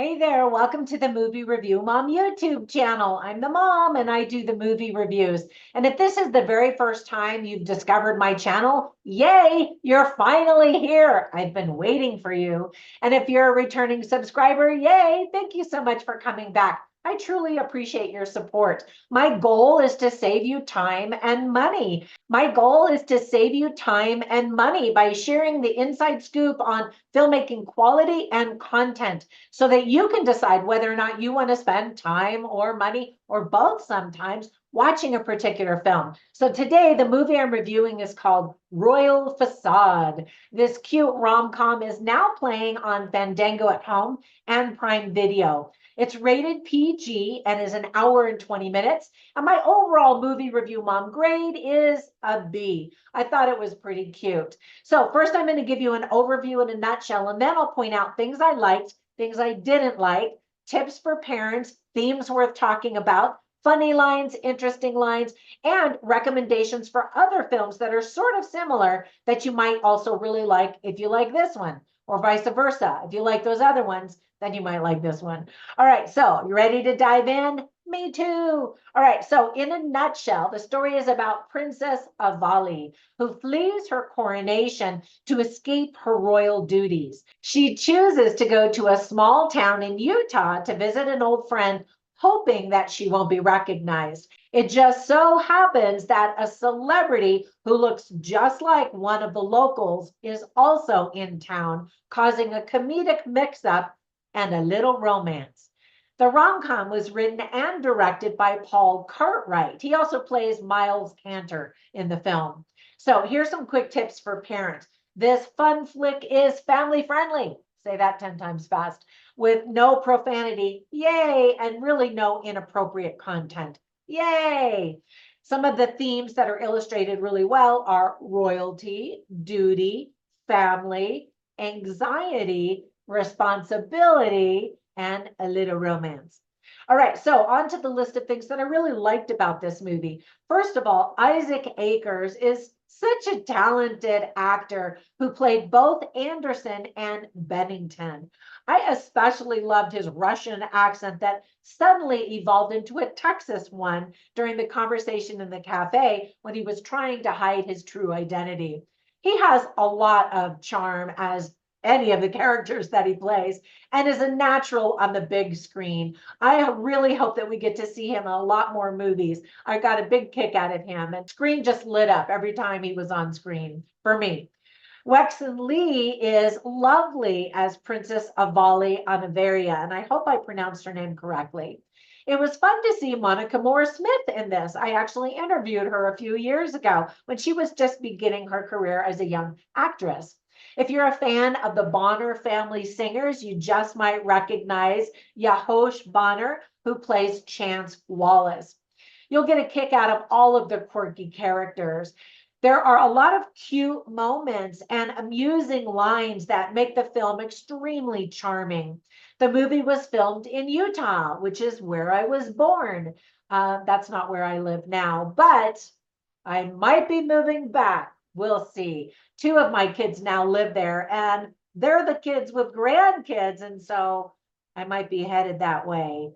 Hey there, welcome to the Movie Review Mom YouTube channel. I'm the mom and I do the movie reviews. And if this is the very first time you've discovered my channel, yay, you're finally here. I've been waiting for you. And if you're a returning subscriber, yay, thank you so much for coming back. I truly appreciate your support. My goal is to save you time and money. My goal is to save you time and money by sharing the inside scoop on filmmaking quality and content so that you can decide whether or not you want to spend time or money or both sometimes watching a particular film. So today, the movie I'm reviewing is called Royal Facade. This cute rom-com is now playing on Fandango at Home and Prime Video. It's rated PG and is an hour and 20 minutes. And my overall movie review mom grade is a B. I thought it was pretty cute. So first I'm going to give you an overview in a nutshell, and then I'll point out things I liked, things I didn't like, tips for parents, themes worth talking about, funny lines, interesting lines, and recommendations for other films that are sort of similar that you might also really like if you like this one, or vice versa. If you like those other ones, then you might like this one. All right, so you ready to dive in? Me too. All right, so in a nutshell, the story is about Princess Avali, who flees her coronation to escape her royal duties. She chooses to go to a small town in Utah to visit an old friend, hoping that she won't be recognized. It just so happens that a celebrity who looks just like one of the locals is also in town, causing a comedic mix-up and a little romance. The rom-com was written and directed by Paul Cartwright. He also plays Miles Cantor in the film. So here's some quick tips for parents. This fun flick is family friendly. Say that 10 times fast. With no profanity, yay, and really no inappropriate content, yay. Some of the themes that are illustrated really well are royalty, duty, family, anxiety, responsibility, and a little romance. All right, so on to the list of things that I really liked about this movie. First of all, Isaac Akers is such a talented actor who played both Anderson and Bennington. I especially loved his Russian accent that suddenly evolved into a Texas one during the conversation in the cafe when he was trying to hide his true identity. He has a lot of charm as any of the characters that he plays and is a natural on the big screen. I really hope that we get to see him in a lot more movies. I got a big kick out of him, and screen just lit up every time he was on screen for me. Wexon Lee is lovely as Princess Avali Anavaria, and I hope I pronounced her name correctly. It was fun to see Monica Moore Smith in this. I actually interviewed her a few years ago when she was just beginning her career as a young actress. If you're a fan of the Bonner family singers, you just might recognize Yahosh Bonner, who plays Chance Wallace. You'll get a kick out of all of the quirky characters. There are a lot of cute moments and amusing lines that make the film extremely charming. The movie was filmed in Utah, which is where I was born. That's not where I live now, but I might be moving back. We'll see. Two of my kids now live there, and they're the kids with grandkids, and so I might be headed that way.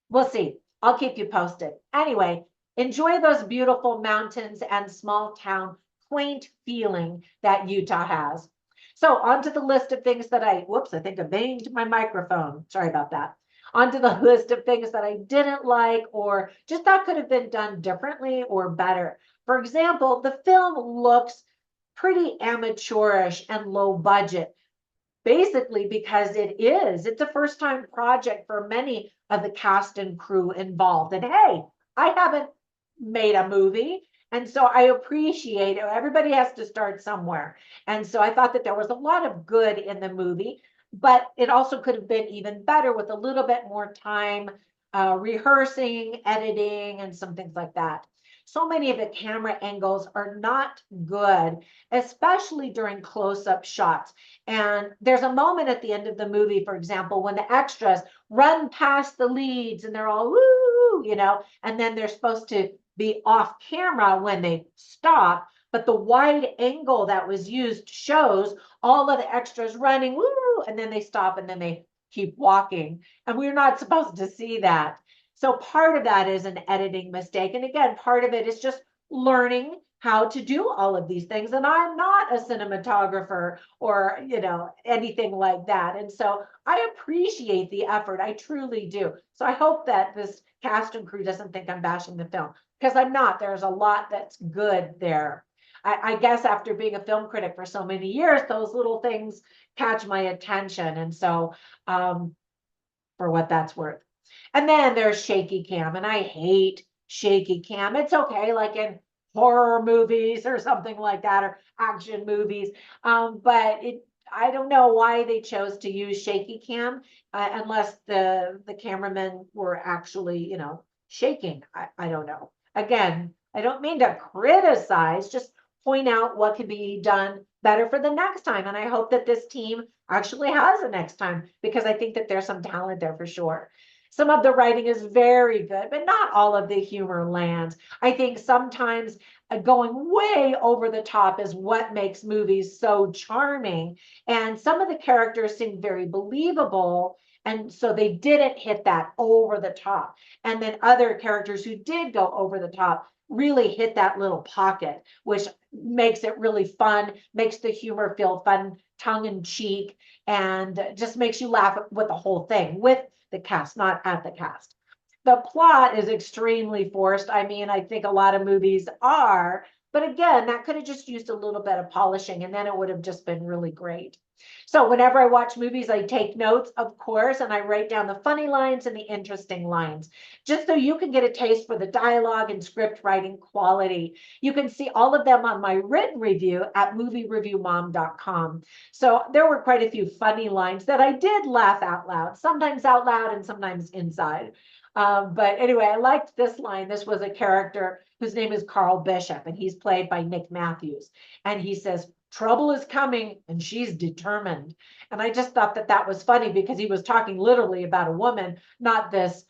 We'll see. I'll keep you posted. Anyway, enjoy those beautiful mountains and small town quaint feeling that Utah has. So on to the list of things that whoops, I think I banged my microphone. Sorry about that. Onto the list of things that I didn't like or just thought could have been done differently or better. For example, the film looks pretty amateurish and low budget, basically because it's a first time project for many of the cast and crew involved. And hey, I haven't made a movie. And so I appreciate it. Everybody has to start somewhere. And so I thought that there was a lot of good in the movie, but it also could have been even better with a little bit more time rehearsing, editing, and some things like that. So many of the camera angles are not good, especially during close-up shots. And there's a moment at the end of the movie, for example, when the extras run past the leads and they're all woo, and then they're supposed to be off camera when they stop. But the wide angle that was used shows all of the extras running, woo, and then they stop and then they keep walking. And we're not supposed to see that. So part of that is an editing mistake. And again, part of it is just learning how to do all of these things. And I'm not a cinematographer or, anything like that. And so I appreciate the effort. I truly do. So I hope that this cast and crew doesn't think I'm bashing the film, because I'm not. There's a lot that's good there. I guess after being a film critic for so many years, those little things catch my attention. And so, for what that's worth. And then there's shaky cam, and I hate shaky cam. It's okay, like in horror movies or something like that, or action movies. But I don't know why they chose to use shaky cam, unless the cameramen were actually, shaking. I don't know. Again, I don't mean to criticize, just point out what could be done better for the next time. And I hope that this team actually has a next time, because I think that there's some talent there for sure. Some of the writing is very good, but not all of the humor lands. I think sometimes going way over the top is what makes movies so charming. And some of the characters seem very believable. And so they didn't hit that over the top. And then other characters who did go over the top really hit that little pocket, which makes it really fun, makes the humor feel fun, tongue in cheek, and just makes you laugh with the whole thing, with the cast, not at the cast. The plot is extremely forced. I mean, I think a lot of movies are, but again, that could have just used a little bit of polishing, and then it would have just been really great. So whenever I watch movies, I take notes, of course, and I write down the funny lines and the interesting lines, just so you can get a taste for the dialogue and script writing quality. You can see all of them on my written review at moviereviewmom.com. So there were quite a few funny lines that I did laugh out loud, sometimes out loud and sometimes inside. But anyway, I liked this line. This was a character whose name is Carl Bishop, and he's played by Nick Matthews. And he says, "Trouble is coming, and she's determined." And I just thought that that was funny, because he was talking literally about a woman, not this,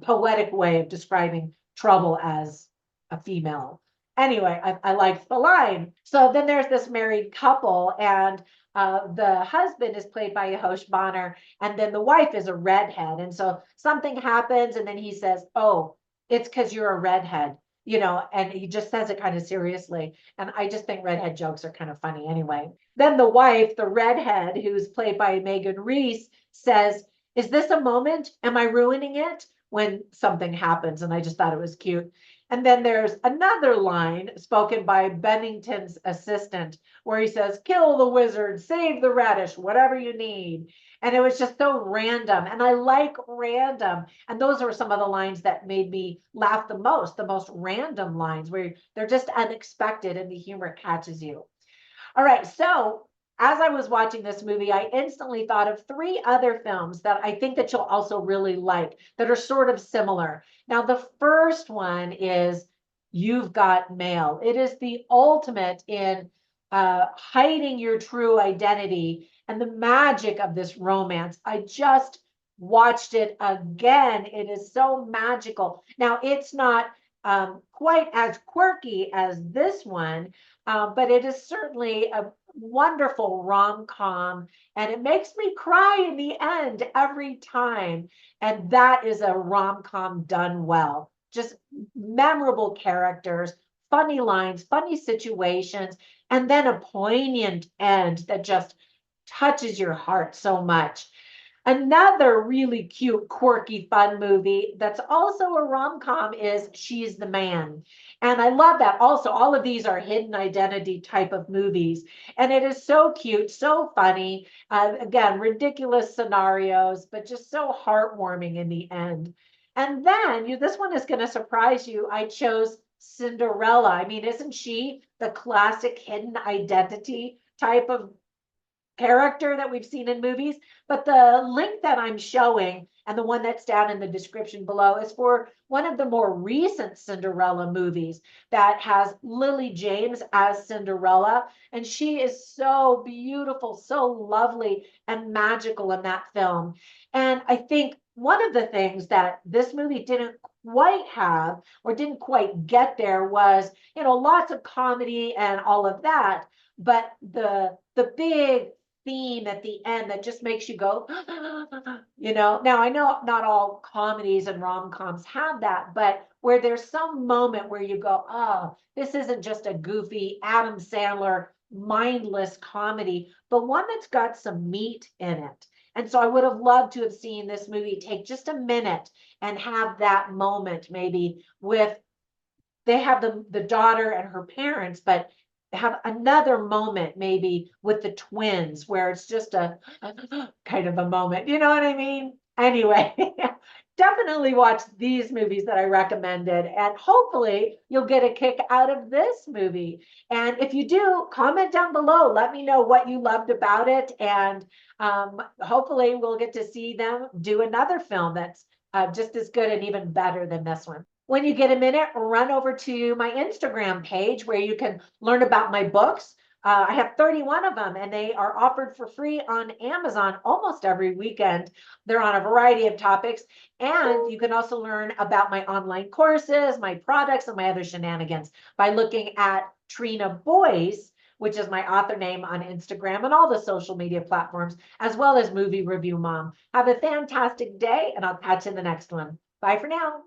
poetic way of describing trouble as a female. Anyway, I liked the line. So then there's this married couple, and the husband is played by Yahosh Bonner, and then the wife is a redhead. And so something happens, and then he says, "Oh, it's because you're a redhead." And he just says it kind of seriously. And I just think redhead jokes are kind of funny anyway. Then the wife, the redhead, who's played by Megan Reese, says, "Is this a moment? Am I ruining it?" when something happens. And I just thought it was cute. And then there's another line spoken by Bennington's assistant, where he says, "Kill the wizard, save the radish, whatever you need." And it was just so random. And I like random. And those are some of the lines that made me laugh the most random lines, where they're just unexpected and the humor catches you. All right. So as I was watching this movie, I instantly thought of three other films that I think that you'll also really like, that are sort of similar. Now, the first one is You've Got Mail. It is the ultimate in hiding your true identity and the magic of this romance. I just watched it again. It is so magical. Now, it's not quite as quirky as this one, but it is certainly a wonderful rom-com, and it makes me cry in the end every time. And that is a rom-com done well. Just memorable characters, funny lines, funny situations, and then a poignant end that just touches your heart so much. Another really cute, quirky, fun movie that's also a rom-com is She's the Man. And I love that. Also, all of these are hidden identity type of movies. And it is so cute, so funny. Again, ridiculous scenarios, but just so heartwarming in the end. And then this one is going to surprise you. I chose Cinderella. I mean, isn't she the classic hidden identity type of character that we've seen in movies? But the link that I'm showing, and the one that's down in the description below, is for one of the more recent Cinderella movies that has Lily James as Cinderella. And she is so beautiful, so lovely and magical in that film. And I think one of the things that this movie didn't quite have, or didn't quite get there, was, lots of comedy and all of that. But the big theme at the end that just makes you go, you know. Now, I know not all comedies and rom-coms have that, but where there's some moment where you go, oh, this isn't just a goofy Adam Sandler mindless comedy, but one that's got some meat in it. And so I would have loved to have seen this movie take just a minute and have that moment maybe with, they have the daughter and her parents, but have another moment maybe with the twins where it's just a kind of a moment. You know what I mean? Anyway, definitely watch these movies that I recommended, and hopefully you'll get a kick out of this movie. And if you do, comment down below. Let me know what you loved about it, and hopefully we'll get to see them do another film that's just as good and even better than this one. When you get a minute, run over to my Instagram page where you can learn about my books. I have 31 of them, and they are offered for free on Amazon almost every weekend. They're on a variety of topics. And you can also learn about my online courses, my products, and my other shenanigans by looking at Trina Boice, which is my author name on Instagram and all the social media platforms, as well as Movie Review Mom. Have a fantastic day, and I'll catch you in the next one. Bye for now.